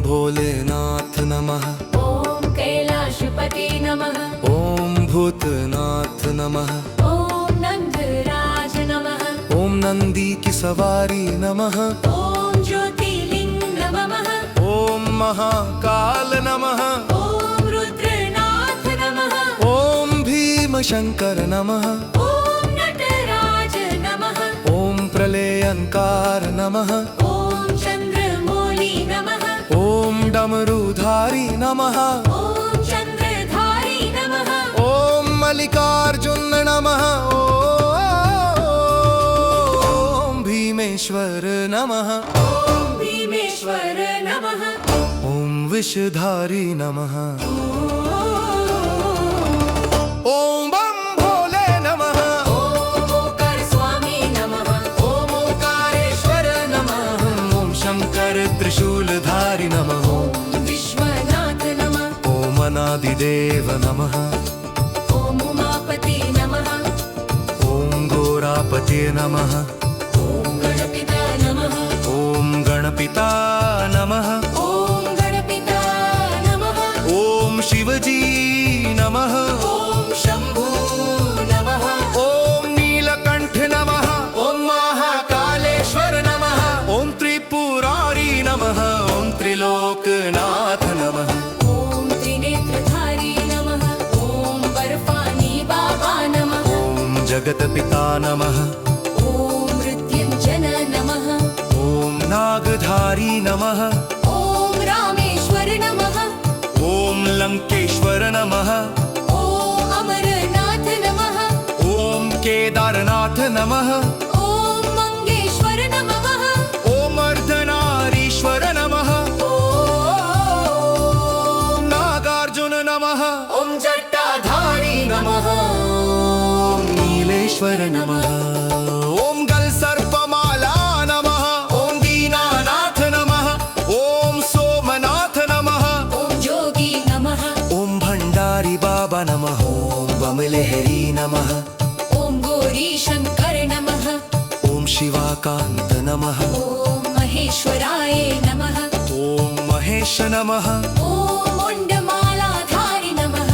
भोलेनाथ नमः। ॐ कैलाशपते नमः। ॐ भूतनाथ नमः। ॐ नंदराज नमः। ॐ नंदी की सवारी नमः। ॐ ज्योतिर्लिंग नमः। ॐ महाकाल नमः। ॐ रुद्रनाथ नमः। ॐ भीमशंकर नमः। ॐ नटराज नमः। ॐ प्रलयंकार नमः। ॐ चंद्रमौली नमः। ॐ डमरुधारी नमः। ॐ चंद्रधारी नमः। ॐ मल्लिकार्जुन नमः। ॐ भीमेश्वर नमः। ॐ भीमेश्वर नमः। ॐ विषधारी नमः। ॐ बम भोले नमः। ॐ ओंकार स्वामी नमः। ॐ ओंकारेश्वर नमः। ॐ शंकर त्रिशूलधारी नमः। ॐ विश्वनाथ नमः। ॐ अनादिदेव नमः। ॐ उमापति नमः। ॐ घोरापते नमः। ॐ गणपिता नमः। ॐ गणपिता नमः। ॐ गणपिता नमः। ॐ शिवजी नमः। ॐ शंभु नमः। ॐ नीलकंठ नमः। ॐ महाकालेश्वर नमः। ॐ त्रिपुरारी नमः। ॐ त्रिलोकनाथ नमः। ॐ त्रिनेत्रधारी नमः। ॐ बर्फानी बाबा नमः। ॐ जगतपिता नमः। ॐ मृत्युंजय नमः। ॐ नागधारी नमः। ॐ रामेश्वर नमः। ॐ लंकेश्वर नमः। ॐ अमरनाथ नमः। ॐ केदारनाथ नमः। ॐ मंगेश्वर नमः। ॐ अर्धनारीश्वर नमः। ॐ नागार्जुन नमः। ॐ जटाधारी नमः। ॐ नीलेश्वर नमः। ॐ गलसर्पमाला नमः। ॐ दीनानाथ नमः। ॐ सोमनाथ नमः। ॐ जोगी नमः। ॐ भंडारी बाबा नमः। ॐ बमलहरी नमः। ॐ गौरी शंकर नमः। ॐ शिवाकांत नमः। ॐ महेश्वराय नमः। ॐ महेश नमः। ॐ मुंडमालाधारी नमः।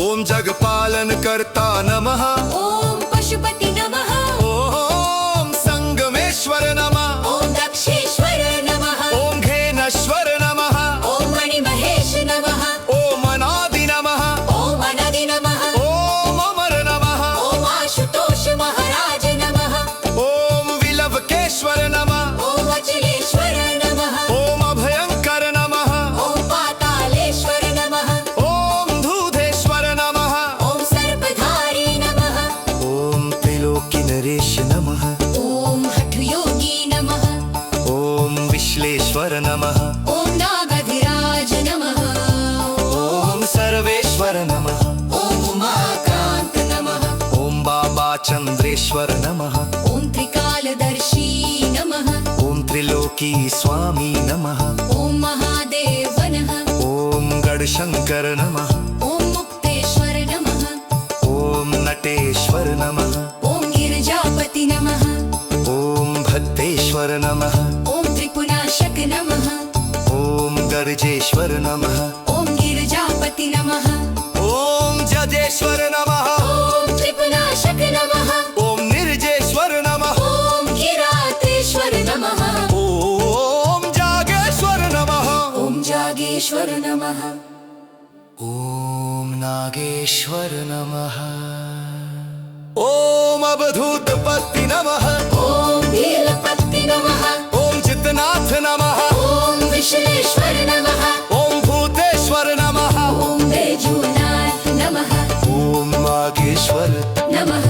ॐ जगपालन कर्ता नमः। ॐ पशुपति नमः। ॐ संगमेश्वर नमः। ॐ दक्षेश्वर नमः। ॐ घेनश्वर नमः। ॐ मणिमहेश नमः। ॐ अनादि नमः। ॐ अनदि नमः। ॐ अमर नमः। ॐ आशुतोष महाराज नमः। ॐ विलवकेश्वर नमः। ॐ अचलेश्वर नमः। ॐ अभयंकर नमः। ॐ पातालेश्वर नमः। ॐ धूधेश्वर नमः। ॐ सर्पधारी नमः। ॐ त्रिलोकी नरेश नमः। ॐ हठयोगी नमः। ॐ विश्लेश्वर नमः। ॐ नागधिराज नमः। ॐ सर्वेश्वर नमः। ॐ उमाकांत नमः। ॐ बाबा चंद्रेश्वर नमः। ॐ त्रिकालदर्शी नमः। ॐ त्रिलोकी स्वामी नमः। ॐ महादेव नमः। ॐ गणशंकर नमः। ॐ मुक्तेश्वर नमः। ॐ नटेश्वर नमः। ॐ गिरिजापति नमः। ॐ भद्रेश्वर नमः। ॐ त्रिपुराशक नमः। ॐ गर्जेश्वर नमः। ॐ गिरिजापति नमः। ॐ जजेश्वर नमः। ॐ त्रिपुराशक नमः। ॐ निर्जेश्वर नमः। ॐ गिरातेश्वर नमः। ॐ जागेश्वर नमः। ॐ जागेश्वर नमः। ॐ नागेश्वर नमः। ॐ अवधूतपति नमः। ॐ भीलपति नमः। ॐ जितनाथ नमः। ॐ विश्वेश्वर नमः। ॐ भूतेश्वर नमः। ॐ बैजूनाथ नमः। ॐ मागेश्वर नमः।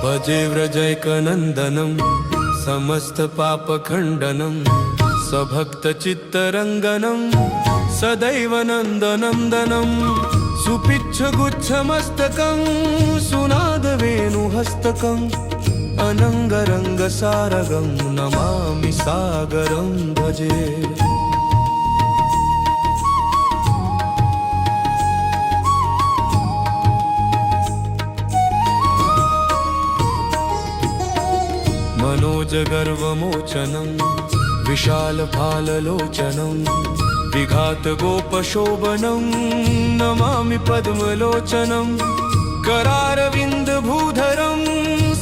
भजे व्रजैकनन्दनं समस्तपापखण्डनं सभक्तचित्तरङ्गनं सदैव नन्दनन्दनं सुपिच्छगुच्छमस्तकं सुनादवेणुहस्तकम् अनङ्गरङ्गसारगं नमामि सागरं भजे। मनोजगर्वमोचनं विशालफाललोचनं विघातगोपशोभनं नमामि पद्मलोचनं करारविन्दभूधरं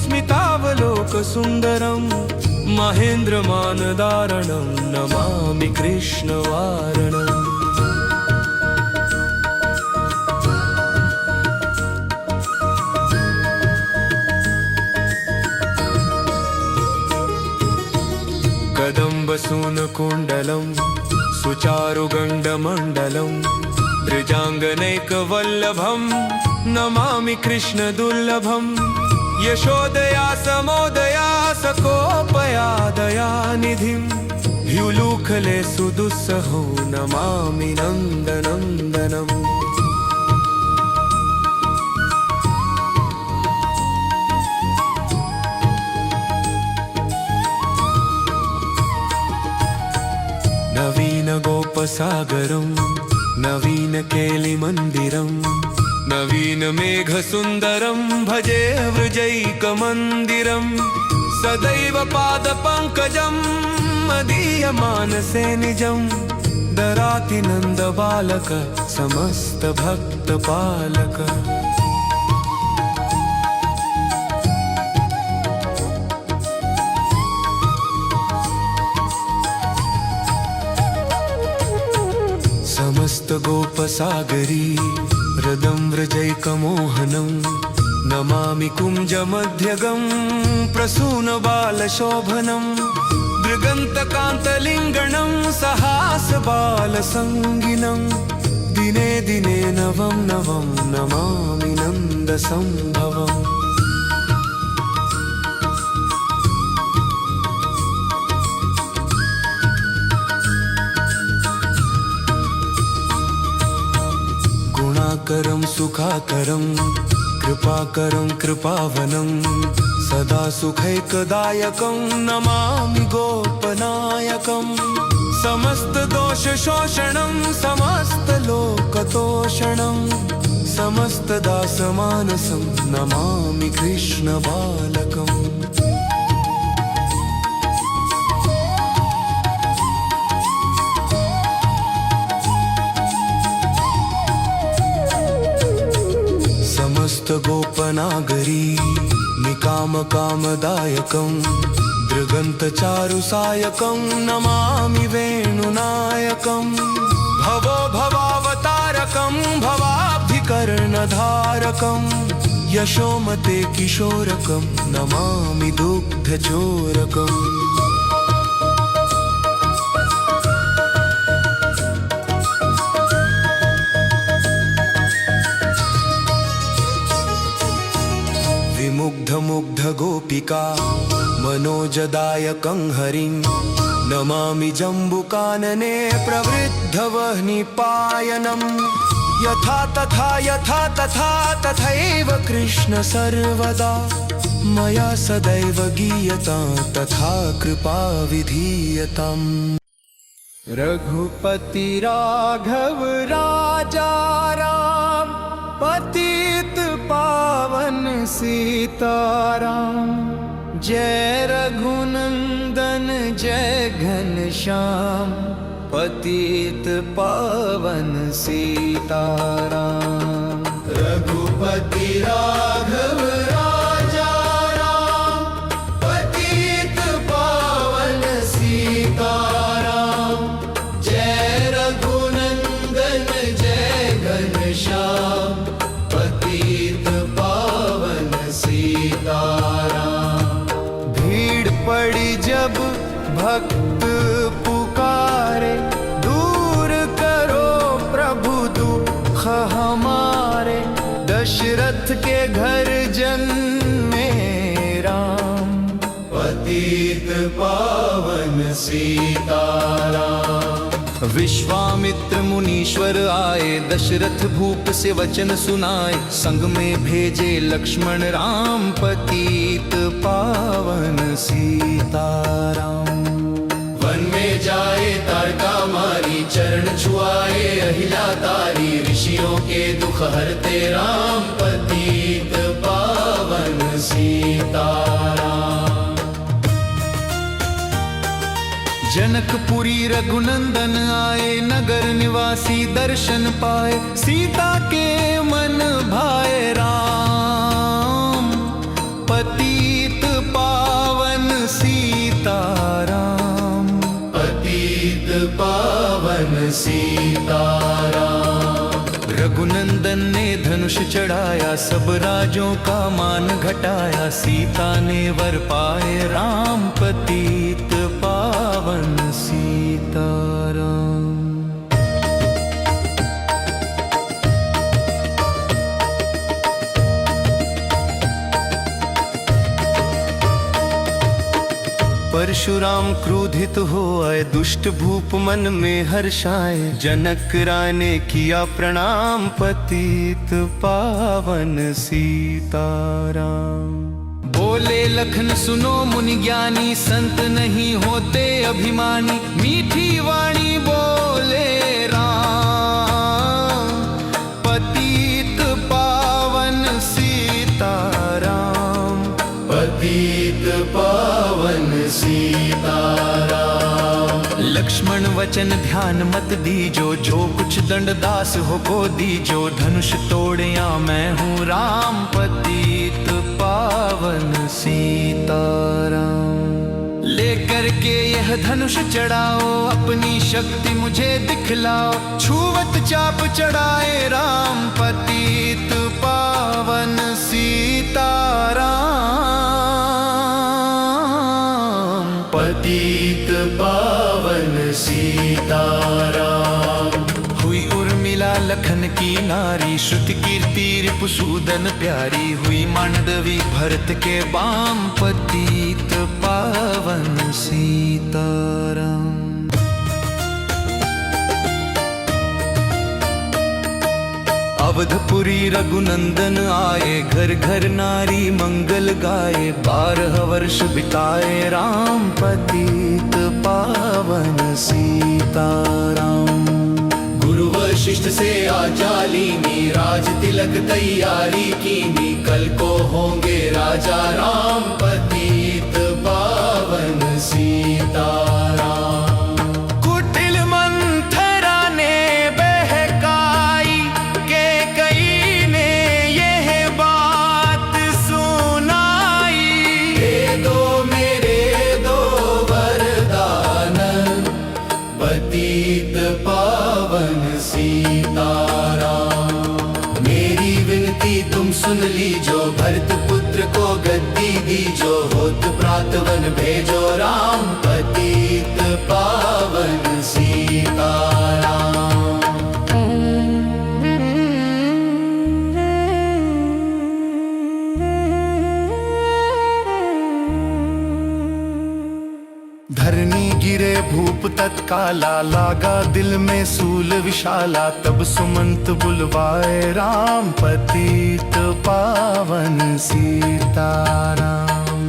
स्मितावलोकसुन्दरं महेन्द्रमानदारणं नमामि कृष्णवारणम् कदम्बसूनकुण्डलं सुचारुगण्डमण्डलं बृजाङ्गनैकवल्लभं नमामि कृष्णदुर्लभं यशोदया समोदया सकोपया दयानिधिं ह्युलूखले सुदुस्सहो नमामि नन्दनन्दनम् नवीनगोपसागरं नवीनकेलिमन्दिरं नवीनमेघसुन्दरं भजे वृजैकमन्दिरं सदैव पादपङ्कजं मदीयमानसे निजं दराति नन्दबालक समस्तभक्तपालक समस्तगोपसागरी हृदं व्रजैकमोहनं नमामि कुञ्जमध्यगं प्रसूनबालशोभनं दृगन्तकान्तलिङ्गणं सहासबालसङ्गिनं दिने दिने नवं नवं नमामि नन्दसम्भवम् गुणाकरं सुखाकरं कृपाकरं कृपावनं सदा सुखैकदायकं नमामि गोपनायकं समस्तदोषशोषणं समस्तलोकतोषणं समस्तदासमानसं नमामि कृष्णबालकम् समस्तगोपनागरी निकामकामदायकं दृगन्तचारुसायकं नमामि वेणुनायकं भवो भवावतारकं भवाब्धिकर्णधारकं यशोमते किशोरकं नमामि दुग्धचोरकम् विमुग्धमुग्धगोपिका मनोजदायकं हरिं नमामि जम्बुकानने प्रवृद्धवह्निपायनं यथा तथा तथैव कृष्ण सर्वदा मया सदैव गीयतां तथा कृपा विधीयताम् रघुपति राघव राजा राम पतित पावन सीताराम जय रघुनंदन जय घनश्याम पतित पावन सीताराम रघुपति राघव राजा राम पतित पावन सीताराम जय रघुनंदन जय घनश्याम पतित पावन सीताराम भीड़ पड़ी जब भक्त पुकारे दूर करो प्रभु दुख हमारे दशरथ के घर जन्मे राम पतित पावन सीताराम विश्वामित्र मुनीश्वर आए दशरथ भूप से वचन सुनाए संग में भेजे लक्ष्मण राम पतित पावन सीताराम वन में जाए तारका मारी चरण छुआए अहिला तारी ऋषियों के दुख हरते राम पतित पावन सीताराम जनकपुरी रघुनंदन आए, नगर निवासी दर्शन पाए, सीता के मन भाए राम। पतित पावन सीताराम, पतित पावन सीताराम। रघुनंदन ने धनुष चढ़ाया, सब राजों का मान घटाया, सीता ने वर पाए राम। पतित पावन सीताराम। परशुराम क्रोधित हो आए, दुष्ट भूप मन में हर्षाए, जनक राय ने किया प्रणाम। पतित पावन सीताराम। बोले लखन सुनो मुनि ज्ञानी, संत नहीं होते अभिमानी, मीठी वाणी बोले राम। पतित पावन सीताराम, पतित पावन सीताराम। लक्ष्मण वचन ध्यान मत दीजो, जो कुछ दंड दास हो को दीजो, धनुष तोड़िया मैं हूँ राम। पतित पावन सीताराम। लेकर के यह धनुष चढ़ाओ, अपनी शक्ति मुझे दिखलाओ, छुवत चाप चढ़ाए राम। पतित पावन सीताराम, पतित पावन सीताराम। हुई उर्मिला लखन की नारी, श्रुति कीर्ति रिपुसूदन प्यारी, हुई मांडवी भरत के बाम। पतित पावन सीताराम। अवधपुरी रघुनंदन आए, घर घर नारी मंगल गाए, 12 वर्ष बिताए राम। पतित पावन सीताराम। गुरु वशिष्ठ से आज्ञा लीनी, राज तिलक तैयारी कीनी, कल को होंगे राजा राम। पतित पावन सीताराम। कुटिल मंथरा ने बहकाई, कैकेयी ने यह बात सुनाई। दे दो मेरे दो वरदान, पतित पावन सीताराम। मेरी विनती तुम सुन लीजो, भरत पुत्र को गद्दी दीजो, होत प्रातवन भेजो राम। पतित पावन सीताराम। धरनी गिरे भूप तत्काला, लागा दिल में सूल विशाला, तब सुमंत बुलवाए राम। पतित पावन सीताराम।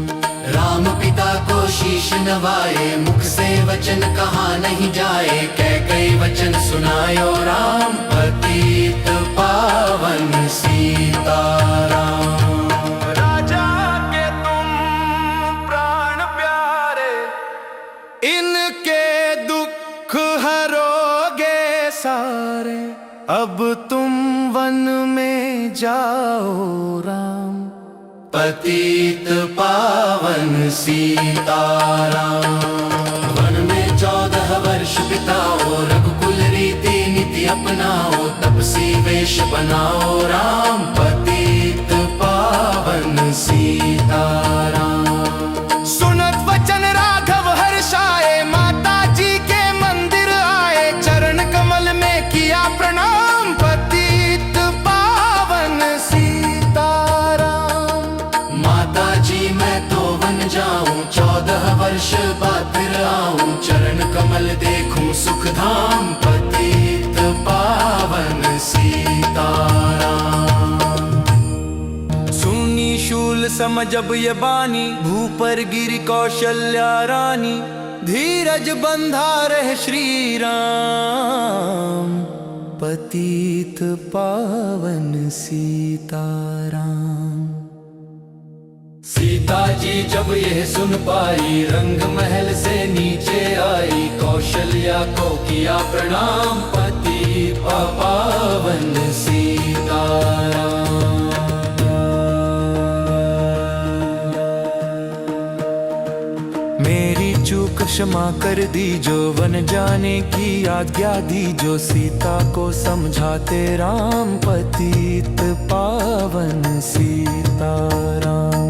राम पिता को शीश नवाए, मुख से वचन कहा नहीं जाए, कैकेयी वचन सुनायो राम। पतित पावन सीताराम। राजा के तुम प्राण प्यारे, इनके दुख हरोगे सारे, अब तुम वन में जाओ राम। पतित पावन सीताराम। वन में 14 वर्ष बिताओ, रघुकुल रीति नीति अपनाओ, तपसी वेश बनाओ राम। पतित पावन सीताराम। सुनत वचन राघव हर्षाए, माता जी के मंदिर आए, चरण कमल में किया प्रणाम। पतित पावन सीताराम। माता जी मैं तो वन जाऊं, 14 वर्ष बाद फिर आऊं, चरण कमल देखूं सुख धाम। पतित पावन सीताराम। सुनी शूल समझब ये बानी, भूपर गिरी कौशल्या रानी, धीरज बंधा रहे श्री राम। पतित पावन सीताराम। सीता जी जब यह सुन पाई, रंग महल से नीचे आई, मैया को किया प्रणाम, पतित पावन सीताराम। मेरी चूक क्षमा कर दी जो, वन जाने की आज्ञा दी जो, सीता को समझाते राम, पतित पावन सीताराम।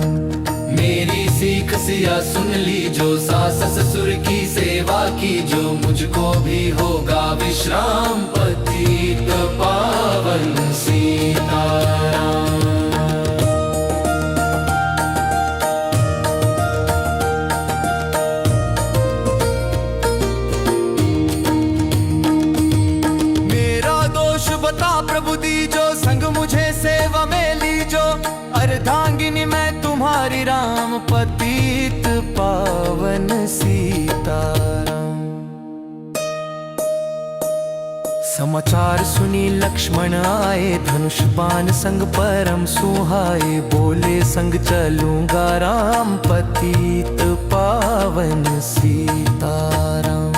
मेरी सीख सिया सुन ली जो, सास ससुर की सेवा की जो, मुझको भी होगा विश्राम, पतित पावन सीताराम। मेरा दोष बता प्रभु दीजो, संग मुझे सेवा में लीजो, अर्धांगिनी मैं तुम्हारी राम, पतित पावन सीताराम। समाचार सुनी लक्ष्मण आए, धनुष बाण संग परम सुहाए, बोले संग चलूंगा राम, पतित पावन सीताराम।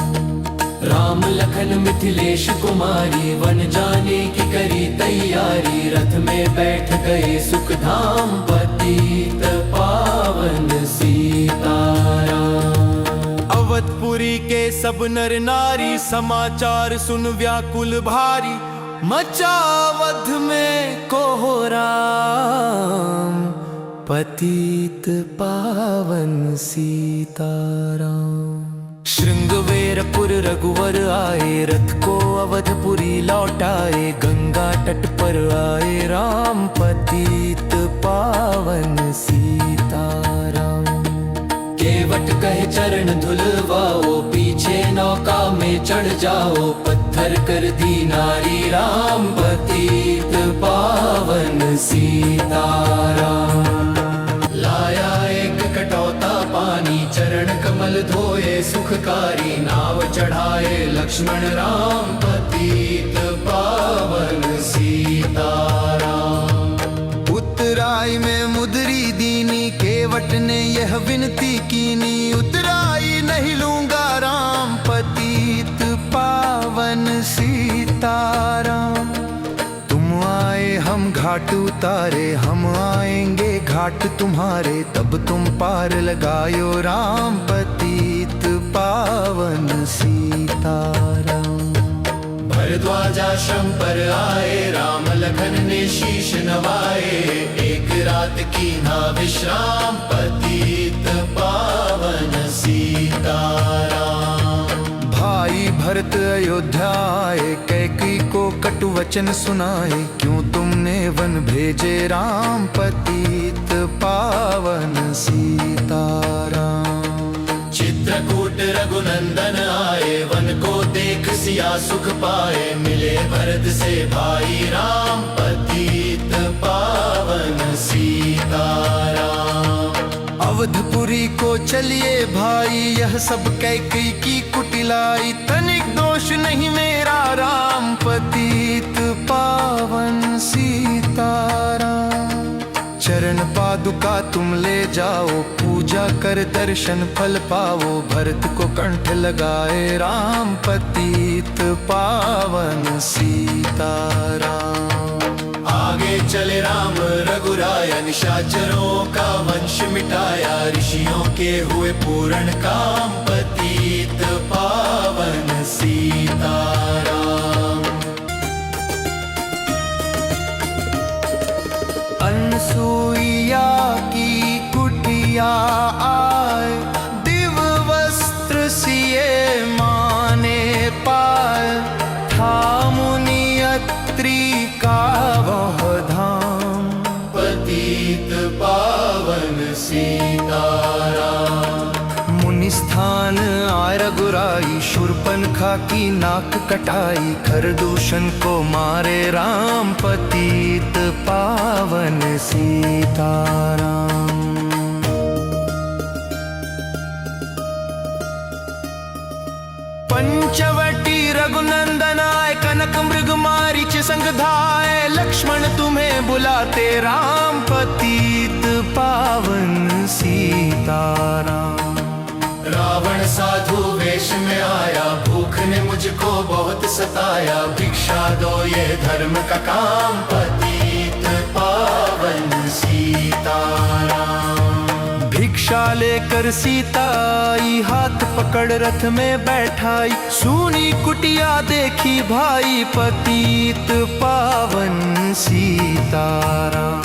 राम लखन मिथिलेश कुमारी, वन जाने की करी तैयारी, रथ में बैठ गए सुख धाम, पतित पावन सीताराम। अवधपुरी के सब नर नारी, समाचार सुन व्याकुल भारी, मचावध में कोहराम, पतित पावन सीताराम। श्रृंगवेरपुर रघुवर आए, रथ को अवधपुरी लौटाए, गंगा तट पर आए राम, पतित पावन सीताराम। केवट कहे चरण धुलवाओ, पीछे नौका में चढ़ जाओ, पत्थर कर दी नारी राम, पतित पावन सीताराम। लाया एक कटौता पानी, चरण कमल धोए सुखकारी, नाव चढ़ाए लक्ष्मण राम, पतित पावन सीताराम। उतराई में मुदरी दीनी, केवट ने यह विनती कीनी, उतराई नहीं लूंगा राम, पतित पावन सीताराम। तुम आए हम घाट उतारे, हम आएंगे घाट तुम्हारे, तब तुम पार लगायो राम, पतित पावन सीताराम। भरद्वाजाश्रम पर आए, राम लखन ने शीश नवाए, एक रात की ना विश्राम, पतित पावन सीताराम। भाई भरत अयोध्या आए, कैकेयी को कटु वचन सुनाए, क्यों तुमने वन भेजे राम, पतित पावन सीताराम। चित्रकूट रघुनंदन आए, वन को देख सिया सुख पाए, मिले भरत से भाई राम, पतित पावन सीताराम। अवधपुरी को चलिए भाई, यह सब कैकेयी की कुटिलाई, तनिक दोष नहीं मेरा राम, पतित पावन सीताराम। चरण पादुका तुम ले जाओ, पूजा कर दर्शन फल पाओ, भरत को कंठ लगाए राम, पतित पावन सीताराम। आगे चले राम रघुराया, निशाचरों का वंश मिटाया, ऋषियों के हुए पूर्ण काम, पतित पावन सीताराम। अनसुईया की कुटिया आए, दिव्य वस्त्र सिए माने पाए, था मुनि अत्रि का वह धाम, पतित पावन सीताराम। मुनि स्थान आय रघुराई, शूर्पणखा की नाक कटाई, खरदूषण को मारे राम, पतित पावन सीताराम। पंचवटी रघुनंदन आए, कनक मृग मारीच संग धाए, लक्ष्मण तुम्हें बुलाते राम, पतित पावन सीताराम। रावण साधु वेश में आया, भूख ने मुझको बहुत सताया, भिक्षा दो ये धर्म का काम, पतित पावन सीताराम। भिक्षा लेकर सीता आई, हाथ पकड़ रथ में बैठाई, सुनी कुटिया देखी भाई, पतित पावन सीताराम।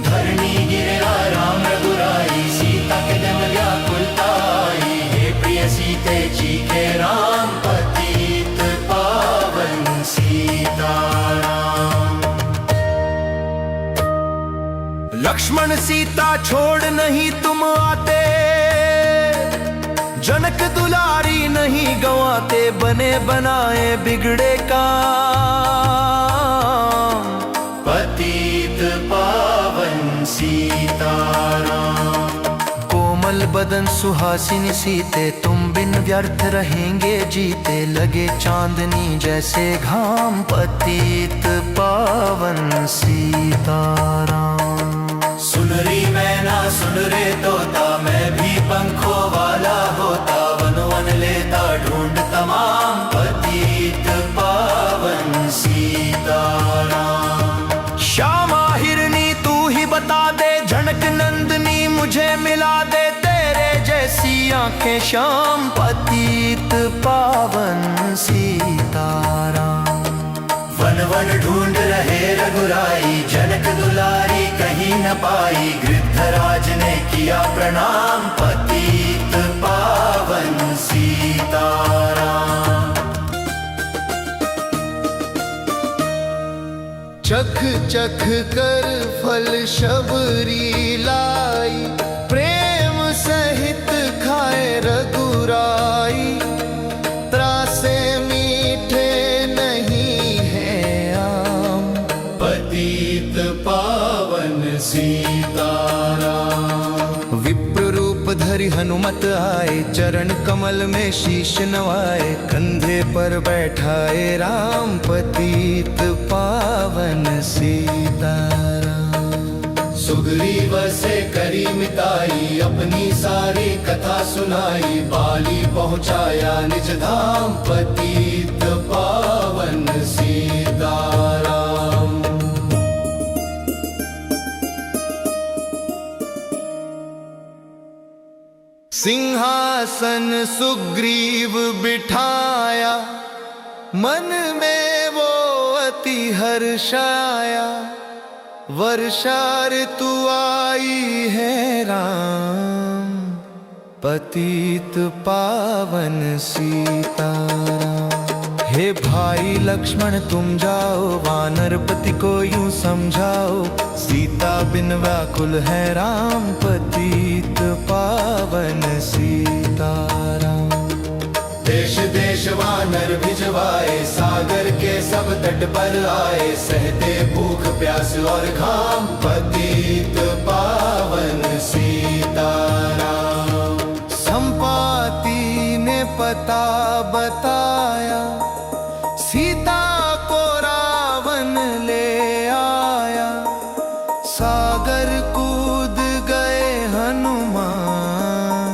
धरणी गिरा राम रघुराई, सीता के जन व्याकुलता आई, हे प्रिय सीते जी के राम, पतित पावन सीताराम। लक्ष्मण सीता छोड़ नहीं तुम आते, जनक दुलारी नहीं गंवाते, बने बनाए बिगड़े काम, पतित पावन सीताराम। कोमल बदन सुहासिनी सीते, तुम बिन व्यर्थ रहेंगे जीते, लगे चांदनी जैसे घाम, पतित पावन सीताराम। सुनरी मैना सुन रे तोता, मैं भी पंखों वाला होता, वन वन लेता ढूंढ तमाम, पतित पावन सीताराम। श्यामा हिरनी तू ही बता दे, झनक नंदनी मुझे मिला दे, तेरे जैसी आंखें श्याम, पतित पावन सीताराम। वन वन ढूंढ रहे रघुराई, जनक दुलारी कहीं न पाई, गृद्धराज ने किया प्रणाम, पतित पावन सीताराम। चख चख कर फल शबरी लाई, प्रेम सहित खाए रघुराई, त्रासे मीठे नहीं है आम, पतित पावन सीताराम। विप्र रूप धरि हनुमत आए, चरण कमल में शीश नवाए, कंधे पर बैठाए राम, पतित पावन सीताराम। सुग्रीव से करी मिताई, अपनी सारी कथा सुनाई, बाली पहुँचाया निज धाम, पतित पावन सीताराम। सिंहासन सुग्रीव बिठाया, मन में वो अति हर्षाया, वर्षा ऋतु आई है राम, पतित पावन सीताराम। हे भाई लक्ष्मण तुम जाओ, वानरपति को यूं समझाओ, सीता बिन व्याकुल है राम, पतित पावन सीताराम। देश देश वानर भिजवाए, सागर के सब तट पर आए, सहते भूख प्यास और घाम, पतित पावन सीताराम। संपाति ने पता बताया, सीता को रावण ले आया, सागर कूद गए हनुमान,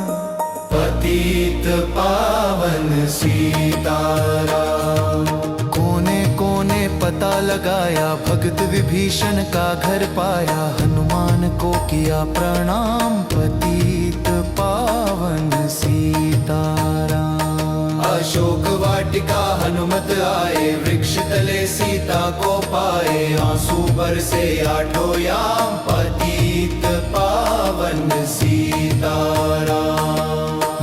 पतित पावन सीताराम। कोने कोने पता लगाया, भगत विभीषण का घर पाया, हनुमान को किया प्रणाम, पतित पावन सीताराम। अशोक वाटिका हनुमत आए, वृक्ष तले सीता को पाए, आंसू बरसे आठों याम, पतित पावन सीताराम।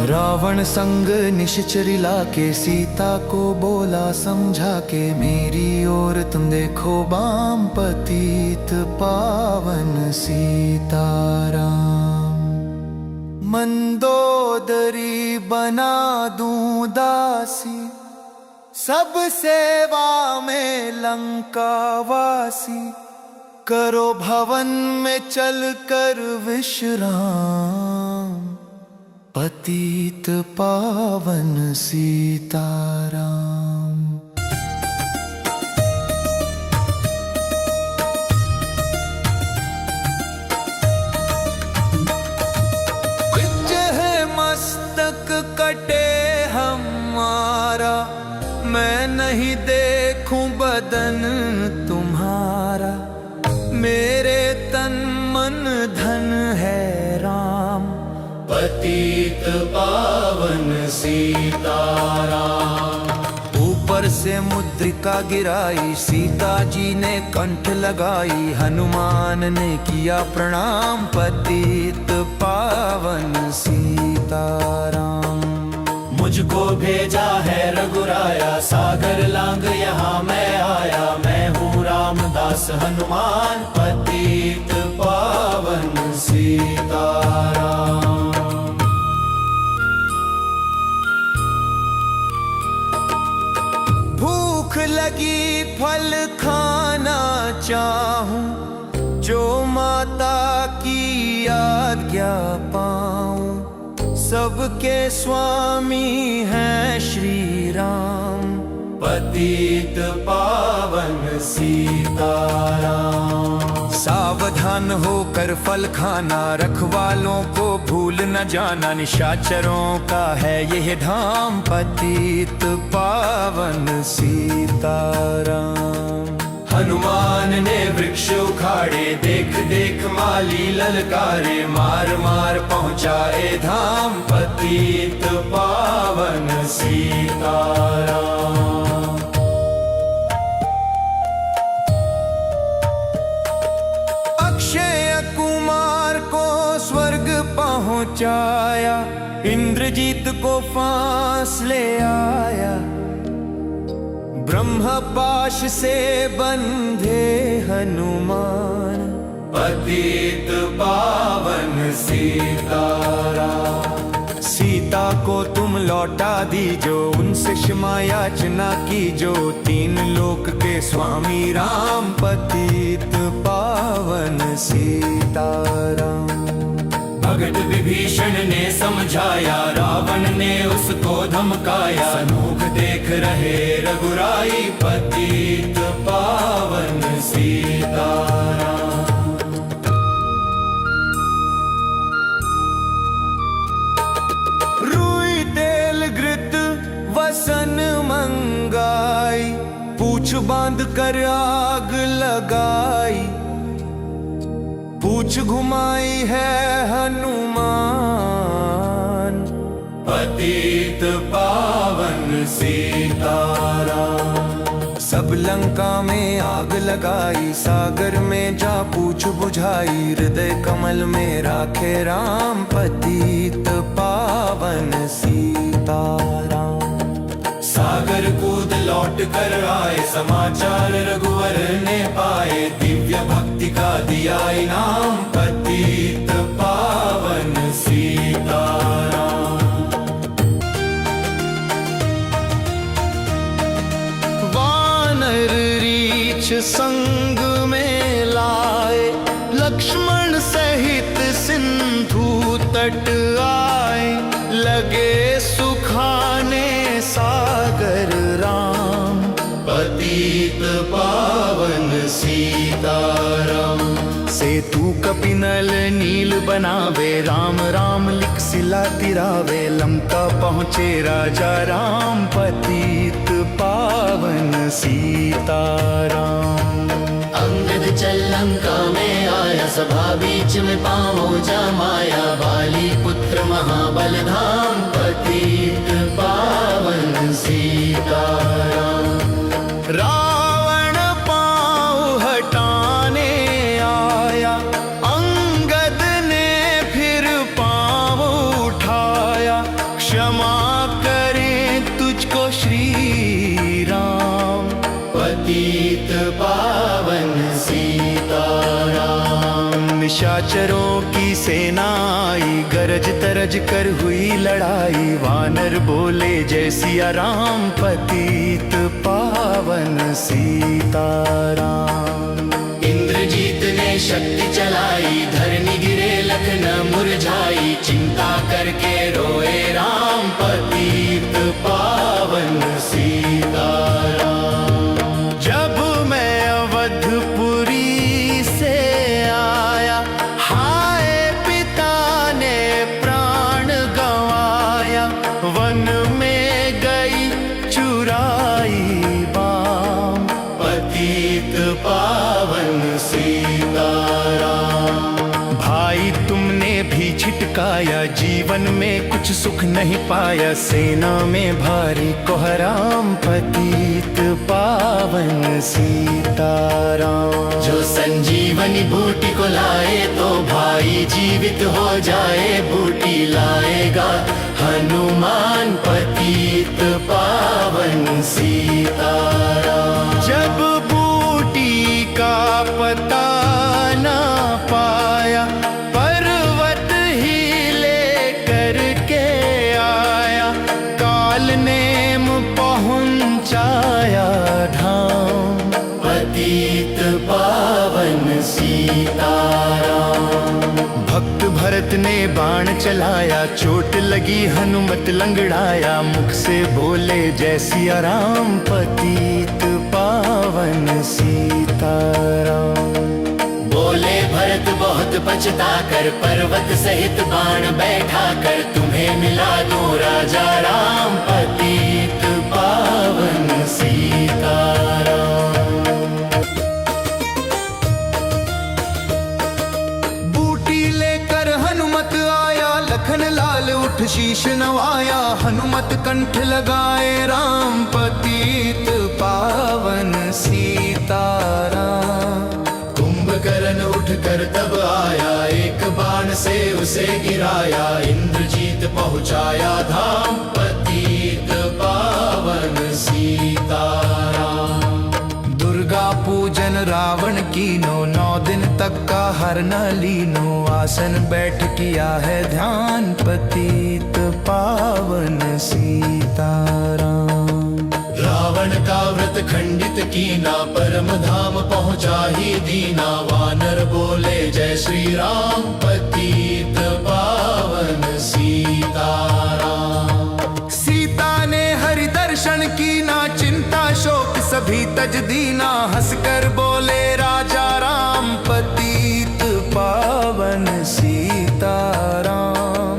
रावण संग निश्चर लाके, सीता को बोला समझा के, मेरी ओर तुम देखो बाम, पतित पावन सीताराम। मंदोदरी बना दूं दासी, सब सेवा में लंकावासी, करो भवन में चल कर विश्राम, पतित पावन सीताराम। मैं नहीं देखूं बदन तुम्हारा, मेरे तन मन धन है राम। पतित पावन सीताराम। ऊपर से मुद्रिका गिराई, सीता जी ने कंठ लगाई, हनुमान ने किया प्रणाम। पतित पावन सीताराम। मुझको भेजा है रघुराया, सागर लांग यहाँ मैं आया। मैं हूँ रामदास हनुमान, पतित पावन सीताराम। भूख लगी फल खाना चाहूं, जो माता की आज्ञा पाऊं। सबके स्वामी हैं श्री राम, पतित पावन सीताराम। सावधान होकर फल खाना, रखवालों को भूल न जाना। निशाचरों का है यह धाम, पतित पावन सीताराम। हनुमान ने वृक्ष उखाड़े, देख देख माली ललकारे। मार मार पहुँचाए धाम, पतित पावन सीताराम। अक्षय कुमार को स्वर्ग पहुँचाया, इंद्रजीत को फांस ले आया। ब्रह्म पाश से बंधे हनुमान, पतित पावन सीताराम। सीता को तुम लौटा दीजो, उनसे क्षमा याचना कीजो। तीन लोक के स्वामी राम, पतित पावन सीताराम। भगत विभीषण ने समझाया, रावण ने उसको धमकाया। सनूख देख रहे रघुराई, पतित पावन सीताराम। रुई तेल घृत वसन मंगाई, पूछ बांध कर आग लगाई। पूछ घुमाई है हनुमान, पतित पावन सीताराम। सब लंका में आग लगाई, सागर में जा पूछ बुझाई। हृदय कमल में राखे राम, पतित पावन सीताराम। सागर कूद लौट कर आए, समाचार रघुवर ने पाए। दिव्य भक्ति का दिया इनाम, पतित पावन सीताराम। वानर रीछ संग में लाए, लक्ष्मण सहित सिंधु तट आए। लगे सुखाने सागर राम, पतित पावन सीताराम। सेतु कपिनल नील बनावे, राम राम लिख सिला तिरावे। लंका पहुँचे राजा राम, पतित पावन सीताराम। अंगद चल लंका में आया, सभा बीच में पाँवों जमाया। बाली पुत्र महाबल धाम, पतित पावन सीताराम। रावण पाँव हटाने आया, अंगद ने फिर पाँव उठाया। क्षमा करें तुझको श्री राम, पतित पावन सीताराम। निशाचरों की सेना आई, गरज तरज कर हुई लड़ाई। वानर बोले जय सिया राम, पतित पावन सीताराम। इंद्रजीत ने शक्ति चलाई, धरनी गिरे लखन मुरझाई। चिंता करके रोए राम, पतित पावन सीताराम। जब मैं अवधपुरी से आया, हाय पिता ने प्राण गंवाया। वन में गई चुराई काया, जीवन में कुछ सुख नहीं पाया, सेना में भारी कोहराम, पतित पावन सीताराम। जो संजीवनी बूटी को लाए तो भाई जीवित हो जाए, बूटी लाएगा हनुमान, पतित पावन सीताराम। जब बूटी का पता ना पाया, पर्वत ही लेकर के आया, काल नेम पहुंचाया धाम, पतित पावन सीताराम। भक्त भरत ने बाण चलाया, चोट लगी हनुमत लंगड़ाया, मुख से बोले जय सिया राम, पतित पावन सीताराम। बोले भरत बहुत पछता कर, पर्वत सहित बाण बैठा कर, तुम्हें मिला दूं राजा राम, पतित पावन सीताराम। बूटी लेकर हनुमत आया, लखन लाल उठ शीश नवाया, हनुमत कंठ लगाए राम, पतित पावन सीताराम। कुंभकर्ण उठ कर तब आया, एक बाण से उसे गिराया, इंद्रजीत पहुंचाया धाम, पतित पावन सीताराम। दुर्गा पूजन रावण कीनो, 9 दिन तक का हर न लीनो, आसन बैठ किया है ध्यान, पतित पावन सीताराम। रावण का व्रत खंडित कीना, परम धाम पहुंचा ही दीना, वानर बोले जय श्री राम, पतित पावन सीताराम। सीता ने हरि दर्शन कीना, चिंता शोक सभी तज दीना, हंसकर बोले राजा राम, पतित पावन सीताराम।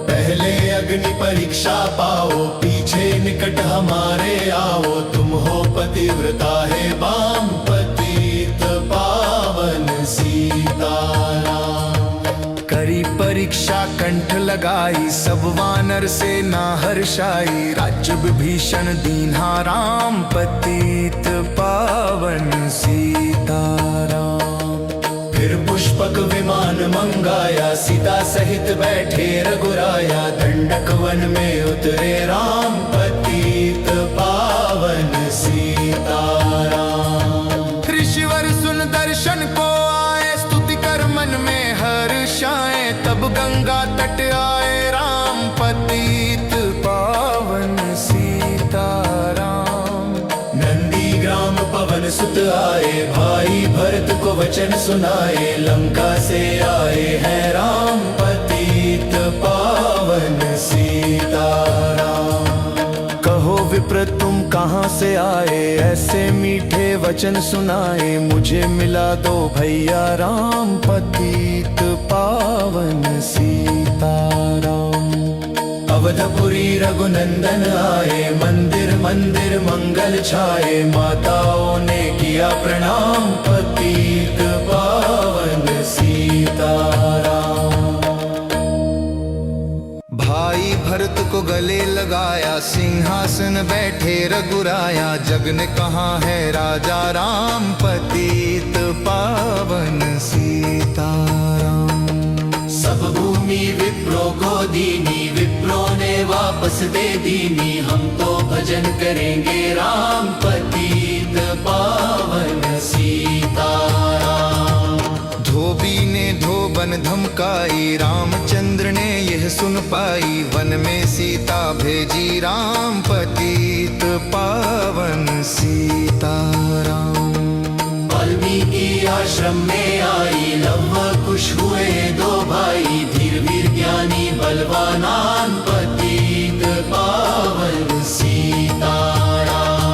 पहले अग्नि परीक्षा पाओ, पीछे निकट हमारे आओ, तुम हो पतिव्रता है बाम, पतित पावन सीताराम। करी परीक्षा कंठ लगाई, सब वानर से ना हर्षाई, राज्य विभीषण दीन्हा राम, पतित पावन सीताराम। फिर पुष्पक विमान मंगाया, सीता सहित बैठे रघुराया, दंडक वन में उतरे राम, पतित पावन सीताराम। ऋषिवर सुन दर्शन को आए, स्तुति कर मन में हर्षाए, तब गंगा तट आए राम, पतित पावन सीताराम। नंदी ग्राम पवन सुत आए, भाई भरत को वचन सुनाए, लंका से आए हैं राम, पतित पावन सीताराम। कहो विप्र तुम कहाँ से आए, ऐसे मीठे वचन सुनाए, मुझे मिला दो भैया राम, पतित पावन सीताराम। अवधपुरी रघुनंदन आए, मंदिर मंदिर मंगल छाए, माताओं ने किया प्रणाम, पतित पावन सीताराम। भाई भरत को गले लगाया, सिंहासन बैठे रघुराया, जग ने कहा है राजा राम, पतित पावन सीताराम। सब भूमि विप्रो को दीनी, विप्रो ने वापस दे दीनी, हम तो भजन करेंगे राम, पतित पावन सीताराम। धोबी ने धोबन धमकाई, रामचंद्र ने यह सुन पाई, वन में सीता भेजी राम, पतित पावन सीताराम। वाल्मीकि आश्रम में आई, लव कुश हुए दो भाई, धीर वीर ज्ञानी बलवानान, पतित पावन सीताराम।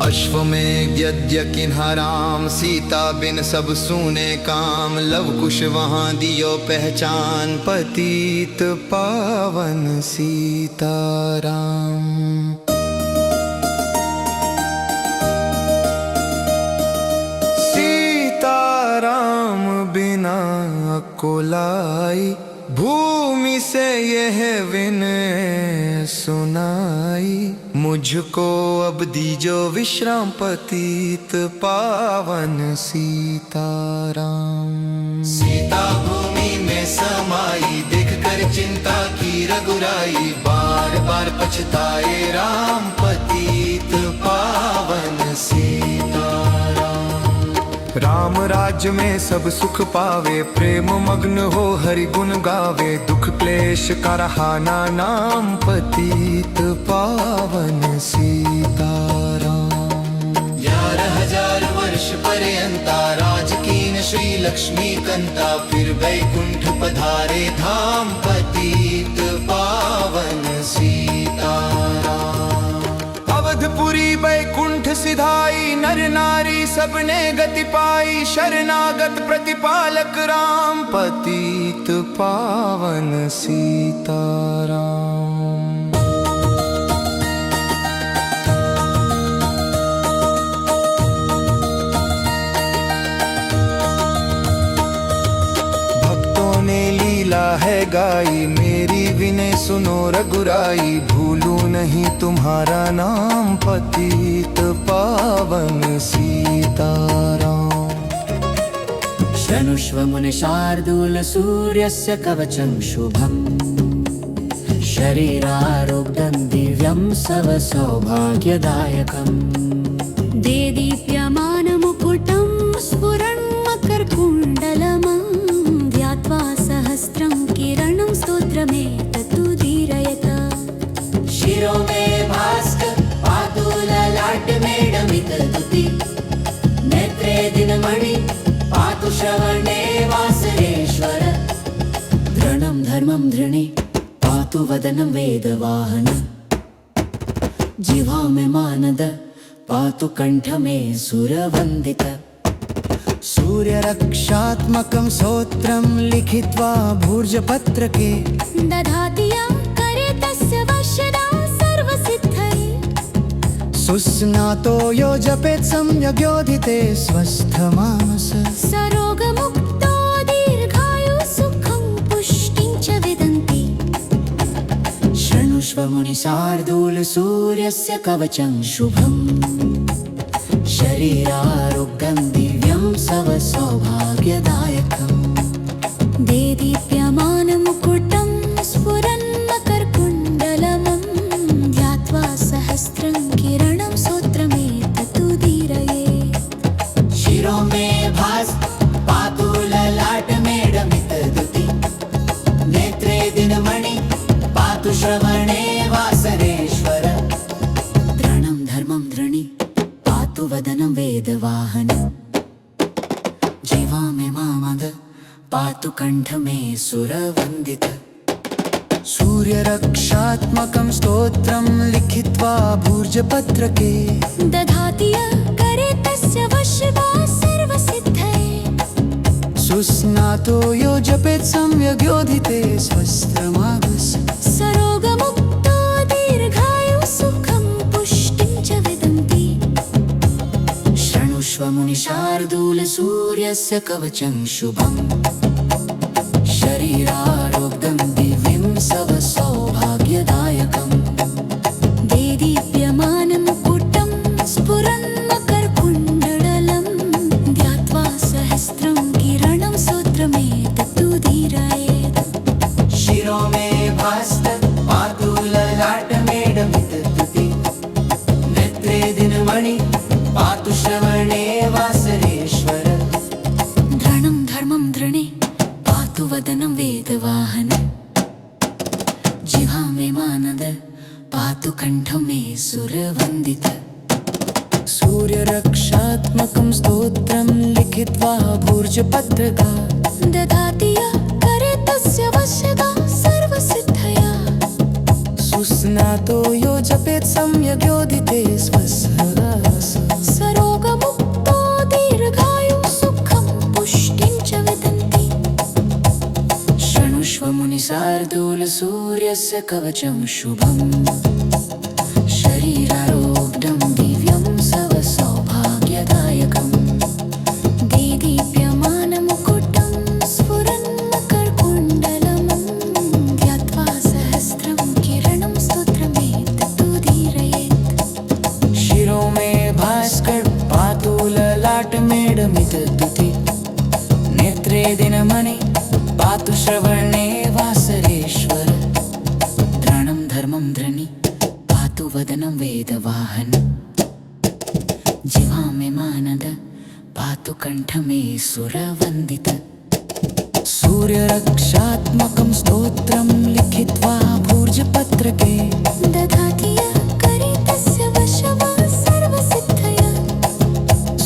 अश्वमेध यज्ञ किन्हा राम, सीता बिन सब सूने काम, लव कुश वहाँ दियो पहचान, पतित पावन सीताराम। सीताराम बिना को लाई, भूमि से यह विनय सुनाई, मुझको अब दीजो विश्राम पतित पावन सीताराम। सीता भूमि में समाई, देख कर चिंता की रघुराई, बार बार पछताए राम पतित पावन सीताराम। राम राज्य में सब सुख पावे, प्रेम मग्न हो हरि गुण गावे, दुख क्लेश का रहाना नाम पतित पावन सीताराम। 11,000 वर्ष पर्यंता राज कीन श्री लक्ष्मी कंता, फिर वैकुंठ पधारे धाम पतित पावन सीताराम। अवधपुरी बैकुंठ सिधाई, नर नारी सबने गति पाई, शरणागत प्रतिपालक राम पतित पावन सीताराम। भक्तों ने लीला है गाई, मेरी विनय सुनो रघुराई, भूलूं नहीं तुम्हारा नाम पतित पावन सीताराम। शनुष्व मुनि शार्दूल सूर्यस्य कवचं शुभम्, शरीरारोग्यं दिव्यं सव सौभाग्यदायकम्। देदीप्यमानमुकुटं स्फुरन्मकरकुण्डलमं, ध्यात्वा सहस्रं किरणं स्तोत्रमेतदुदीरयत। शिरो मे भास्कर पातु ललाटमेडमितदुति, नेत्रे दिनमणि पातु श्रवणे वासरेश्वर। धृणं धर्मं धृणे पातु वदनं वेदवाहन, जिह्वा मे मानद पातु कंठ मे सुरवन्दित। सूर्य रक्षात्मकं स्तोत्रं लिखित्वा भूर्जपत्रके, दधाति यं करे तस्य वश्यदा सर्वसिद्धये। सुस्नातो यो जपेत् सम्यग्योधिते स्वस्थमानस। सरोगमुक्तो दीर्घायुः सुखं पुष्टिं च विदन्ति। शृणुष्व मुनि शार्दूल सूर्यस्य कवचं शुभम्, शरीरारोग्यं दिव्यं सव सौभाग्यदायकम्। देदीप्यमानमुकुटं स्फुरन्मकरकुण्डलमं, ध्यात्वा सहस्रं किरणं स्तोत्रमेतदुदीरये। शिरो मे भास्कर पातु ललाटमेडमितदुति, नेत्रे दिनमणि पातु श्रवणे वासरेश्वर। धृणं धर्मं धृणि पातु वदनं वेदवाहन, जिह्वा मे मामद पातु कंठ मे सुरवन्दित। सूर्य रक्षात्मकं स्तोत्रं लिखित्वा भूर्जपत्रके, दधाति यः करे तस्य वश्यदा सर्वसिद्धये। सुस्नातो यो जपेत् सम्यग्योधिते स्वस्थमानस। सरोगमुक्तो दीर्घायुः सुखं पुष्टिं च विदन्ति। शृणुष्व मुनि शार्दूल सूर्यस्य कवचं शुभम्, शरीरारोग्यं दिव्यं सव सौभाग्यदायकम्। देदीप्यमानमुकुटं स्फुरन्मकरकुण्डलं, ध्यात्वा सहस्रं किरणं स्तोत्रमेतदुदीरयेत्। शिरो मे भास्कर पातु ललाटमेडमितदुति, नेत्रे दिनमणि पातु श्रवणे वासरेश्वर। धृणं धर्मं धृणे पातु वदनं वेदवाहन, जिह्वा मे मानद पातु कंठ मे सुरवन्दित। सूर्य रक्षात्मकं स्तोत्रं लिखित्वा भूर्जपत्रका, दधाति यः करे तस्य वश्यदा सर्वसिद्धया। सुस्नातो यो जपेत् सम्यग्योधिते स्वस्थमानस। सरोगमुक्तो दीर्घायुः सुखं पुष्टिं च विदन्ति। शृणुष्व मुनि शार्दूल सूर्यस्य कवचं शुभम्, शरीरारोग्यं दिव्यं सव सौभाग्यदायकम्। देदीप्यमानमुकुटं स्फुरन्मकरकुण्डलमं, ध्यात्वा विदधुते नेत्रे दिनमणि पातु श्रवणे वासरेश्वर द्रणं धर्मं धृणि पातु वदनं वेदवाहन जिह्वा मे मानद पातु कंठ मे सुरवन्दित सूर्यरक्षात्मकं स्तोत्रं लिखित्वा भूर्जपत्रके दधाति यः करे तस्य वशः सर्वसिद्धया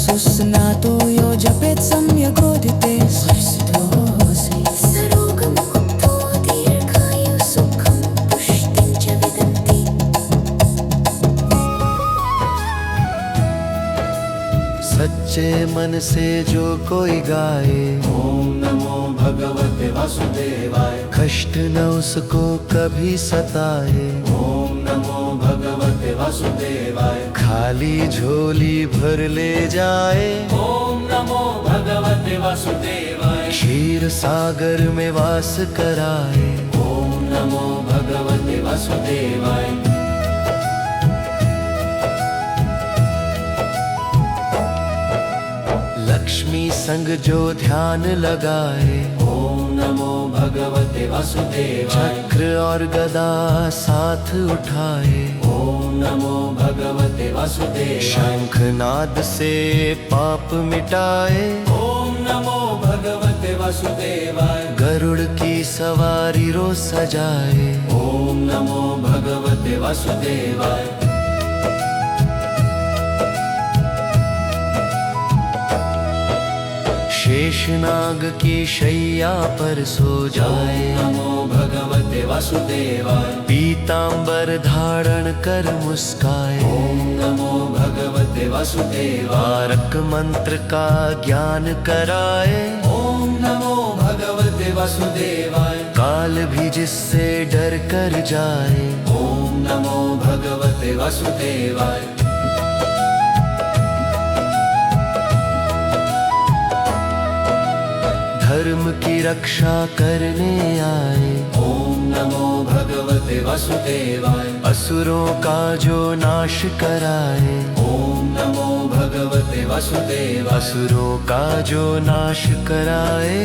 सुस्नातो यो जपेत् सम्यगोदिते स्वर्सितोऽसि सरोगमुक्तो दीर्घायु सुखं पुष्टिं च विदन्ति सच्चे मन से जो कोई गाए ओम नमो भगवते वासुदेवाय कष्ट न उसको कभी सताए ओम नमो भगवते वासुदेवाय खाली झोली भर ले जाए ओम नमो भगवते वासुदेवाय क्षीर सागर में वास कराए ओम नमो भगवते वासुदेवाय लक्ष्मी संग जो ध्यान लगाए ओम नमो भगवते वासुदेवाय चक्र और गदा साथ उठाए ओम नमो भगवते वासुदेवाय शंखनाद से पाप मिटाए ओम नमो भगवते वासुदेवाय गरुड़ की सवारी रोज सजाए ओम नमो भगवते वासुदेवाय शेषनाग की शैया पर सो जाए नमो भगवते वासुदेवाय पीतांबर धारण कर मुस्काए ओम नमो भगवते वासुदेवाय तारक मंत्र का ज्ञान कराए ओम नमो भगवते वासुदेवाय काल भी जिससे डर कर जाए ओम नमो भगवते वासुदेवाय धर्म की रक्षा करने आए ओम नमो भगवते वासुदेवाय असुरों का जो नाश कराए ओम नमो भगवते वासुदेवाय असुरों का जो नाश कराए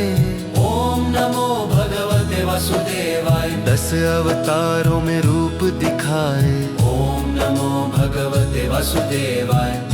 ओम नमो भगवते वासुदेवाय 10 अवतारों में रूप दिखाए ओम नमो भगवते वासुदेवाय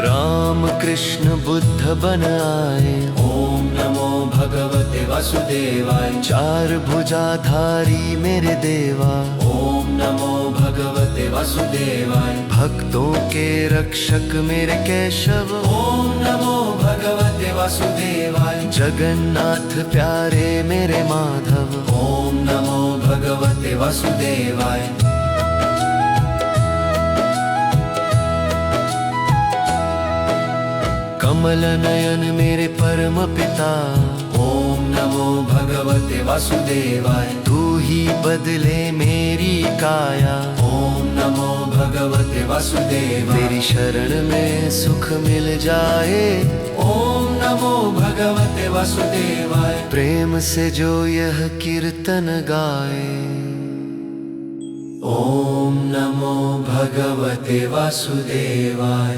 राम कृष्ण बुद्ध बन आए ओम नमो भगवते वासुदेवाय 4 भुजाधारी मेरे देवा ओम नमो भगवते वासुदेवाय भक्तों के रक्षक मेरे केशव ओम नमो भगवते वासुदेवाय जगन्नाथ प्यारे मेरे माधव ओम नमो भगवते वासुदेवाय कमल नयन मेरे परम पिता ओम नमो भगवते वासुदेवाय तू ही बदले मेरी काया ओम नमो भगवते वासुदेवाय तेरी शरण में सुख मिल जाए ओम नमो भगवते वासुदेवाय प्रेम से जो यह कीर्तन गाए ओम नमो भगवते वासुदेवाय